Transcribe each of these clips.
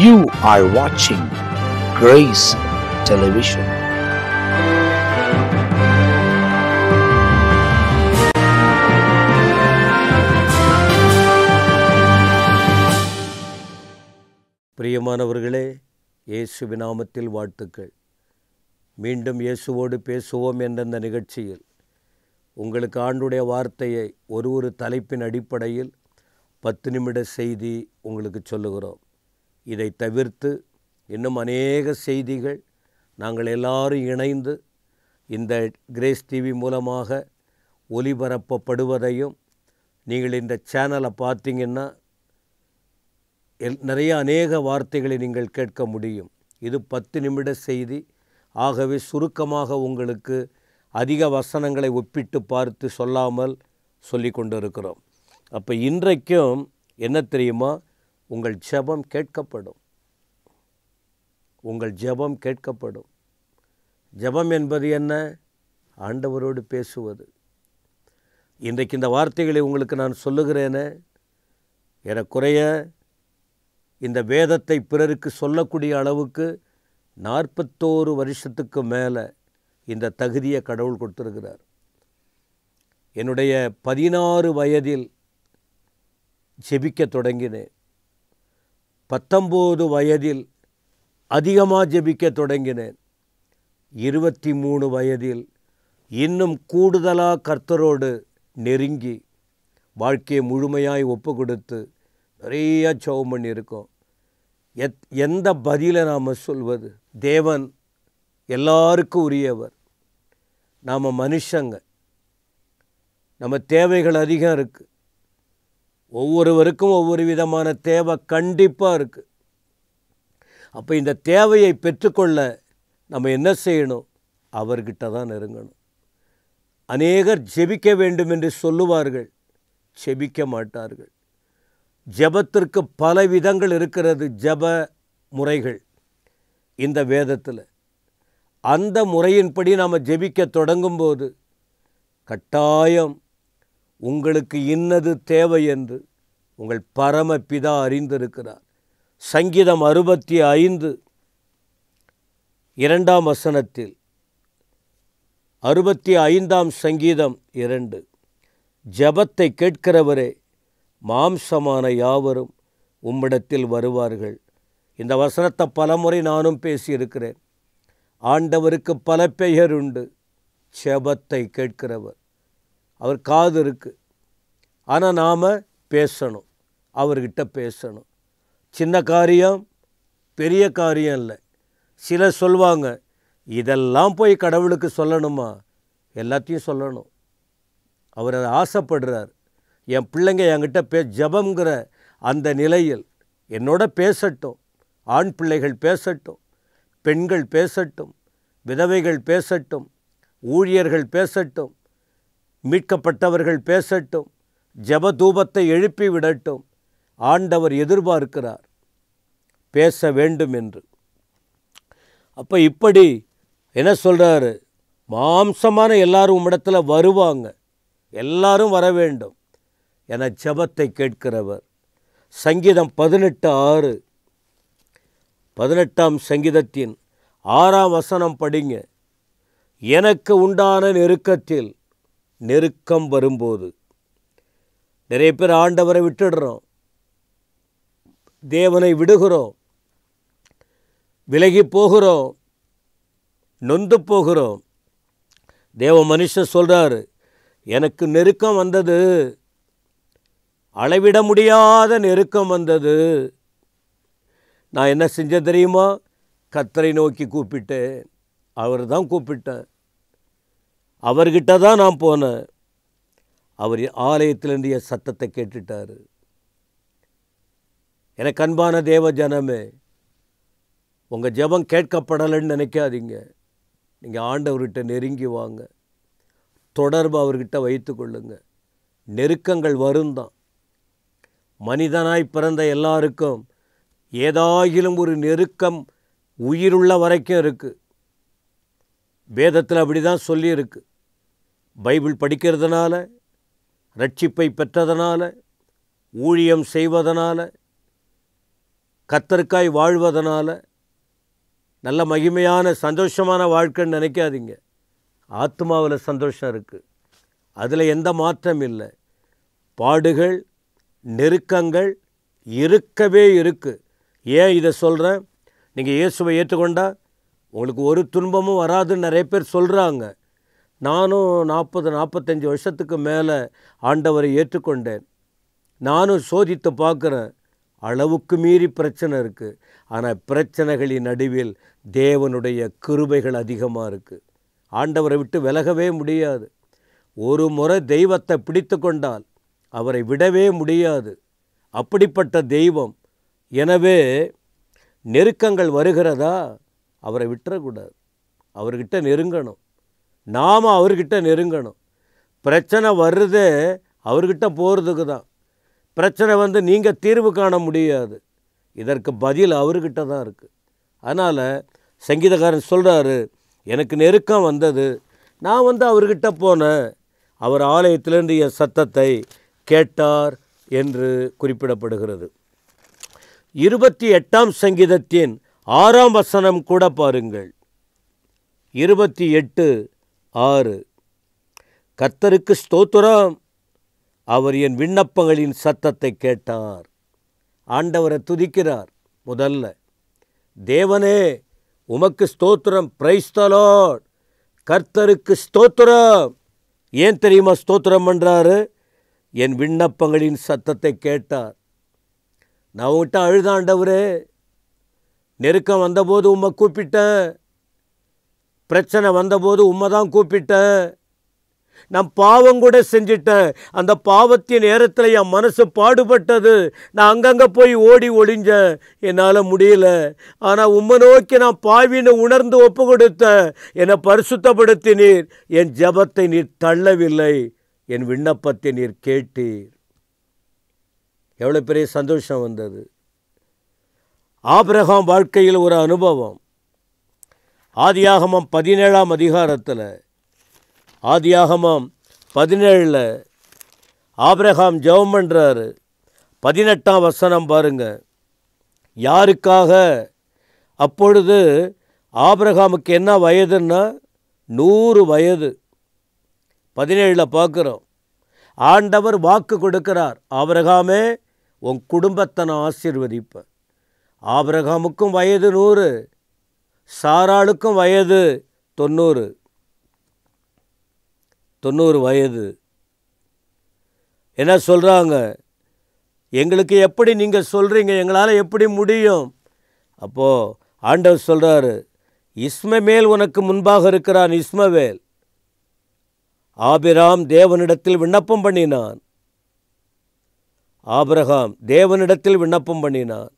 You are watching Grace Television. பிரியமானவர்களே, இயேசுவின் நாமத்தில் வாழ்த்துக்கள். மீண்டும் இயேசுவோடு பேசுவோம் என்ற இந்த நிகழ்ச்சியில் உங்களுக்கு ஆண்டுடைய வார்த்தையை ஒரு தலைப்பின் அடிப்படையில் 10 நிமிட செய்தி உங்களுக்கு சொல்லுகிறோம். இதை தவிர்த்து இன்னும் அநேக செய்திகள் நாங்கள் எல்லாரும் இணைந்து இந்த கிரேஸ் டிவி மூலமாக ஒளிபரப்பப்படுவதையும் நீங்கள் இந்த சேனலை பார்த்தீங்கன்னா நிறைய அநேக வார்த்தைகளை நீங்கள் கேட்க முடியும். இது 10 நிமிட செய்தி. ஆகவே சுருக்கமாக உங்களுக்கு அதிக வசனங்களை ஒப்பிட்டு பார்த்து சொல்லாமல் சொல்லி கொண்டிருக்கிறோம். அப்போ இன்றைக்கும் என்ன தெரியுமா, உங்கள் ஜெபம் கேட்கப்படும். உங்கள் ஜெபம் கேட்கப்படும். ஜெபம் என்பது என்ன? ஆண்டவரோடு பேசுவது. இன்றைக்கு இந்த வார்த்தைகளை உங்களுக்கு நான் சொல்லுகிறேனே, ஏறக்குறைய இந்த வேதத்தை பிறருக்கு சொல்லக்கூடிய அளவுக்கு 41 வருஷத்துக்கு மேலே இந்த தகுதியை கடவுள் கொடுத்துருக்கிறார். என்னுடைய 16 வயதில் ஜெபிக்க தொடங்கினேன். 19 வயதில் அதிகமாக ஜெபிக்க தொடங்கினேன். 23 வயதில் இன்னும் கூடுதலாக கர்த்தரோடு நெருங்கி வாழ்க்கையை முழுமையாய் ஒப்பு கொடுத்து நிறைய ஜெபம் பண்ணியிருக்கோம். எந்த பதிலை நாம் சொல்வது? தேவன் எல்லாருக்கும் உரியவர். நாம் மனுஷங்க, நம்ம தேவைகள் அதிகம் இருக்குது. ஒவ்வொருவருக்கும் ஒவ்வொரு விதமான தேவை கண்டிப்பாக இருக்குது. அப்போ இந்த தேவையை பெற்றுக்கொள்ள நம்ம என்ன செய்யணும்? அவர்கிட்ட தான் நெருங்கணும். அநேகர் ஜெபிக்க வேண்டும் என்று சொல்லுவார்கள், ஜெபிக்க மாட்டார்கள். ஜெபத்திற்கு பல விதங்கள் இருக்கிறது. ஜெப முறைகள் இந்த வேதத்தில். அந்த முறையின்படி நாம் ஜெபிக்க தொடங்கும்போது கட்டாயம் உங்களுக்கு இன்னது தேவை என்று உங்கள் பரமபிதா அறிந்திருக்கிறார். சங்கீதம் 65 2ஆம் வசனத்தில், 65ஆம் சங்கீதம் 2, ஜெபத்தை கேட்கிறவரே, மாம்சமான யாவரும் உம்மிடத்தில் வருவார்கள். இந்த வசனத்தை பலமுறை நானும் பேசியிருக்கிறேன். ஆண்டவருக்கு பல பெயர் உண்டு. ஜெபத்தை கேட்கிறவர். அவர் காது இருக்குது. ஆனால் நாம் பேசணும், அவர்கிட்ட பேசணும். சின்ன காரியம் பெரிய காரியம் இல்லை. சிலர் சொல்வாங்க, இதெல்லாம் போய் கடவுளுக்கு சொல்லணுமா? எல்லாத்தையும் சொல்லணும். அவர் ஆசைப்படுறார். என் பிள்ளைங்க என்கிட்ட ஜெபம்ங்கிற அந்த நிலையில் என்னோட பேசட்டும். ஆண் பிள்ளைகள் பேசட்டும், பெண்கள் பேசட்டும், விதவைகள் பேசட்டும், ஊழியர்கள் பேசட்டும், மீட்கப்பட்டவர்கள் பேசட்டும், ஜெப தூபத்தை எழுப்பி விடட்டும். ஆண்டவர் எதிர்பார்க்கிறார் பேச வேண்டும் என்று. அப்போ இப்படி என்ன சொல்கிறாரு? மாம்சமான எல்லாரும் உம்மிடத்தில் வருவாங்க, எல்லாரும் வர வேண்டும் என ஜெபத்தை கேட்கிறவர். சங்கீதம் 18:6, 18ஆம் சங்கீதத்தின் 6ஆம் வசனம் படிங்க. எனக்கு உண்டான நெருக்கத்தில் நெருக்கம் வரும்போது. நிறைய பேர் ஆண்டவரை விட்டுடுறோம், தேவனை விடுகிறோம், விலகி போகிறோம், நொந்து போகிறோம். தேவ மனுஷன் சொல்கிறாரு, எனக்கு நெருக்கம் வந்தது, அளவிட முடியாத நெருக்கம் வந்தது. நான் என்ன செஞ்ச தெரியுமா? கர்த்தரை நோக்கி கூப்பிட்டேன். அவர் தான் கூப்பிட்டேன். அவர்கிட்ட தான் நான் போனேன். அவர் ஆலயத்திலிருந்து என் சத்தத்தை கேட்டுட்டார். எனக்கு அன்பான தேவ ஜனமே, உங்கள் ஜெபம் கேட்கப்படலைன்னு நினைக்காதீங்க. நீங்கள் ஆண்டவர்கிட்ட நெருங்கி வாங்க, தொடர்பு அவர்கிட்ட வைத்து கொள்ளுங்க. நெருக்கங்கள் வருந்தான். மனிதனாய் பிறந்த எல்லாருக்கும் ஏதாகிலும் ஒரு நெருக்கம் உயிருள்ள வரைக்கும் இருக்குது. வேதத்தில் அப்படி தான் சொல்லியிருக்கு. பைபிள் படிக்கிறதுனால, ரட்சிப்பை பெற்றதனால, ஊழியம் செய்வதனால, கர்த்தருக்காய் வாழ்வதனால நல்ல மகிமையான சந்தோஷமான வாழ்க்கைன்னு நினைக்காதீங்க. ஆத்மாவில் சந்தோஷம் இருக்குது, அதில் எந்த மாற்றம் இல்லை. பாடுகள் நெருக்கங்கள் இருக்கவே இருக்குது. ஏன் இதை சொல்கிறேன்? நீங்கள் இயேசுவை ஏற்றுக்கொண்டா உங்களுக்கு ஒரு துன்பமும் வராதுன்னு நிறைய பேர் சொல்கிறாங்க. நானும் 40-45 வருஷத்துக்கு மேலே ஆண்டவரை ஏற்றுக்கொண்டேன். நானும் சோதித்து பார்க்குறேன். அளவுக்கு மீறி பிரச்சனை இருக்குது. ஆனால் பிரச்சனைகளின் நடுவில் தேவனுடைய கிருபைகள் அதிகமாக இருக்குது. ஆண்டவரை விட்டு விலகவே முடியாது. ஒரு முறை தெய்வத்தை பிடித்து கொண்டால் அவரை விடவே முடியாது. அப்படிப்பட்ட தெய்வம். எனவே நெருக்கங்கள் வருகிறதா, அவரை விட்டுறக்கூடாது. அவர்கிட்ட நெருங்கணும். நாம் அவர்கிட்ட நெருங்கணும். பிரச்சனை வர்றதே அவர்கிட்ட போகிறதுக்கு தான். பிரச்சனை நீங்கள் தீர்வு காண முடியாது. இதற்கு பதில் அவர்கிட்ட தான் இருக்குது. அதனால் சங்கீதக்காரன் சொல்கிறாரு, எனக்கு நெருக்கம் வந்தது, நான் அவர்கிட்ட போனேன், அவர் ஆலயத்திலிருந்து என் சத்தத்தை கேட்டார் என்று குறிப்பிடப்படுகிறது. 28ஆம் சங்கீதத்தின் 6ஆம் வசனம் கூட பாருங்கள். 28:6 கர்த்தருக்கு ஸ்தோத்திரம், அவர் என் விண்ணப்பங்களின் சத்தத்தை கேட்டார். ஆண்டவரை துதிக்கிறார். முதல்ல தேவனே உமக்கு ஸ்தோத்திரம், பிரைஸ் தி லார்ட், கர்த்தருக்கு ஸ்தோத்திரம். ஏன் தெரியுமா ஸ்தோத்திரம் பண்ணுறாரு? என் விண்ணப்பங்களின் சத்தத்தை கேட்டார். நான் உங்கள்கிட்ட அழுதாண்டவரே, நெருக்கம் வந்தபோது உம்மை கூப்பிட்டேன், பிரச்சனை வந்தபோது உம்மை தான் கூப்பிட்டேன், நான் பாவம் கூட செஞ்சிட்டேன், அந்த பாவத்தின் நேரத்தில் என் மனசு பாடுபட்டது, நான் அங்கங்கே போய் ஓடி ஒளிஞ்சேன், என்னால் முடியல, ஆனால் உம்மை நோக்கி நான் பாவின்னு உணர்ந்து ஒப்பு கொடுத்தேன், என்னை பரிசுத்தப்படுத்தினீர், என் ஜெபத்தை நீர் தள்ளவில்லை, என் விண்ணப்பத்தை நீர் கேட்டீர். எவ்வளோ பெரிய சந்தோஷம் வந்தது. ஆபிரகாம் வாழ்க்கையில் ஒரு அனுபவம். ஆதியாகமம் 17ஆம் அதிகாரத்தில், ஆதியாகமம் 17 ஆபிரகாம் ஜெபம் பண்ணுறாரு. 18ஆம் வசனம் பாருங்க. யாருக்காக? அப்பொழுது ஆபிரகாமுக்கு என்ன வயதுன்னா 100 வயது. 17 பார்க்குறோம். ஆண்டவர் வாக்கு கொடுக்கிறார், ஆபிரகாமே உன் குடும்பத்தை நான் ஆசீர்வதிப்பேன். ஆபிரகாமுக்கும் வயது 100, சாராளுக்கும் வயது 90 வயது. என்ன சொல்கிறாங்க? எங்களுக்கு எப்படி நீங்கள் சொல்கிறீங்க, எங்களால் எப்படி முடியும்? அப்போது ஆண்டவர் சொல்கிறாரு, இஸ்மவேல் உனக்கு முன்பாக இருக்கிறான். இஸ்மவேல். ஆபிராம் தேவனிடத்தில் விண்ணப்பம் பண்ணினான். ஆபிரகாம் தேவனிடத்தில் விண்ணப்பம் பண்ணினான்.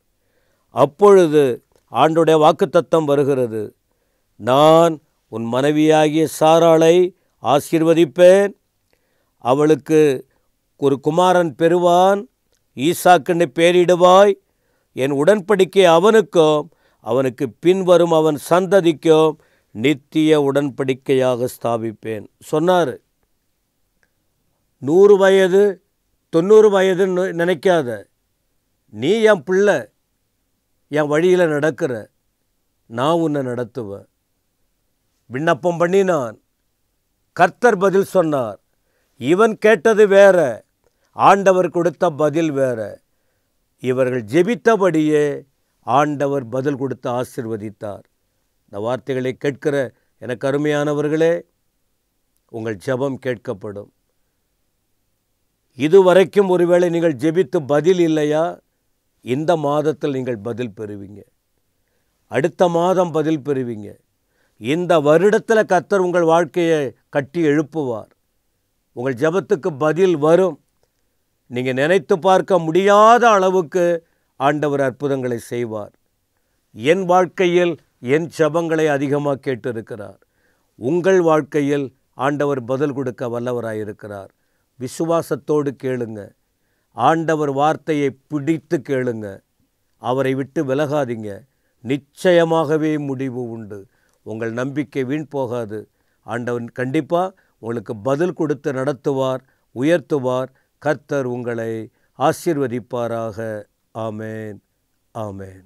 அப்பொழுது ஆண்டவருடைய வாக்குத்தத்தம் வருகிறது, நான் உன் மனைவியாகிய சாராளை ஆசீர்வதிப்பேன், அவளுக்கு ஒரு குமாரன் பெறுவான், ஈசாக்குன்னு பெயரிடுவாய், என் உடன்படிக்கை அவனுக்கும் அவனுக்கு பின்வரும் அவன் சந்ததிக்கும் நித்திய உடன்படிக்கையாக ஸ்தாபிப்பேன் சொன்னார். 100 வயது 90 வயதுன்னு நினைக்காத. நீ என் பிள்ளை, என் வழியில் நடக்கிற, நான் உன்னை நடத்துவேன். விண்ணப்பம் பண்ணினான். கர்த்தர் பதில் சொன்னார். இவன் கேட்டது வேற, ஆண்டவர் கொடுத்த பதில் வேற. இவர்கள் ஜெபித்தபடியே ஆண்டவர் பதில் கொடுத்து ஆசீர்வதித்தார். இந்த வார்த்தைகளை கேட்கிற எனக்கு அருமையானவர்களே, உங்கள் ஜெபம் கேட்கப்படும். இதுவரைக்கும் ஒருவேளை நீங்கள் ஜெபித்து பதில் இல்லையா? இந்த மாதத்தில் நீங்கள் பதில் பெறுவீங்க. அடுத்த மாதம் பதில் பெறுவீங்க. இந்த வருடத்தில் கர்த்தர் உங்கள் வாழ்க்கையை கட்டி எழுப்புவார். உங்கள் ஜெபத்துக்கு பதில் வரும். நீங்கள் நினைத்து பார்க்க முடியாத அளவுக்கு ஆண்டவர் அற்புதங்களை செய்வார். என் வாழ்க்கையில் என் ஜெபங்களை அதிகமாக கேட்டிருக்கிறார். உங்கள் வாழ்க்கையில் ஆண்டவர் பதில் கொடுக்க வல்லவராயிருக்கிறார். விசுவாசத்தோடு கேளுங்க. ஆண்டவர் வார்த்தையை பிடித்து கேளுங்க. அவரை விட்டு விலகாதீங்க. நிச்சயமாகவே முடிவு உண்டு. உங்கள் நம்பிக்கை வீண் போகாது. ஆண்டவர் கண்டிப்பாக உங்களுக்கு பதில் கொடுத்து நடத்துவார், உயர்த்துவார். கர்த்தர் உங்களை ஆசீர்வதிப்பாராக. ஆமேன், ஆமென்.